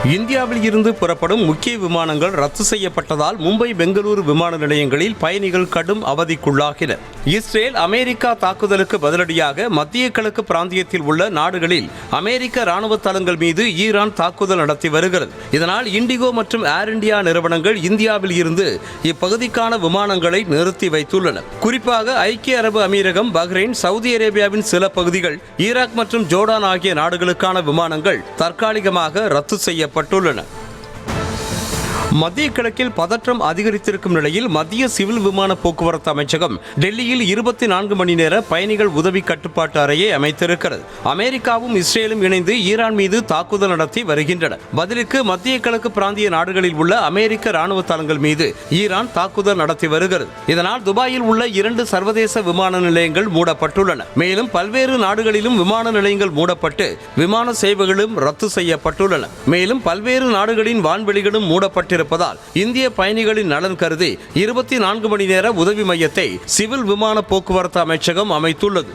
இந்தியாவில் இருந்து புறப்படும் முக்கிய விமானங்கள் ரத்து செய்யப்பட்டதால் மும்பை பெங்களூரு விமான நிலையங்களில் பயணிகள் கடும் அவதிக்குள்ளாகினர். இஸ்ரேல் அமெரிக்கா தாக்குதலுக்கு பதிலடியாக மத்திய கிழக்கு பிராந்தியத்தில் உள்ள நாடுகளில் அமெரிக்க ராணுவ தளங்கள் மீது ஈரான் தாக்குதல் நடத்தி வருகிறது. இதனால் இண்டிகோ மற்றும் ஏர் இந்தியா நிறுவனங்கள் இந்தியாவில் இருந்து இப்பகுதிக்கான விமானங்களை நிறுத்தி வைத்துள்ளன. குறிப்பாக ஐக்கிய அரபு அமீரகம், பஹ்ரைன், சவுதி அரேபியாவின் சில பகுதிகள், ஈராக் மற்றும் ஜோர்டான் ஆகிய நாடுகளுக்கான விமானங்கள் தற்காலிகமாக ரத்து செய்யப்பட்டுள்ளன. மத்திய கிழக்கில் பதற்றம் அதிகரித்திருக்கும் நிலையில் மத்திய சிவில் விமான போக்குவரத்து அமைச்சகம் டெல்லியில் 24 மணி நேர பயணிகள் உதவி கட்டுப்பாட்டு அறையை அமைத்திருக்கிறது. அமெரிக்காவும் இஸ்ரேலும் இணைந்து ஈரான் மீது தாக்குதல் நடத்தி வருகின்றன. பதிலுக்கு மத்திய கிழக்கு பிராந்திய நாடுகளில் உள்ள அமெரிக்க ராணுவ தளங்கள் மீது ஈரான் தாக்குதல் நடத்தி வருகிறது. இதனால் துபாயில் உள்ள 2 சர்வதேச விமான நிலையங்கள் மூடப்பட்டுள்ளன. மேலும் பல்வேறு நாடுகளிலும் விமான நிலையங்கள் மூடப்பட்டு விமான சேவைகளும் ரத்து செய்யப்பட்டுள்ளன. மேலும் பல்வேறு நாடுகளின் வான்வெளிகளும் மூடப்பட்டு இருப்பதால் இந்திய பயணிகளின் நலன் கருதி 24 மணி நேர உதவி மையத்தை சிவில் விமான போக்குவரத்து அமைச்சகம் அமைத்துள்ளது.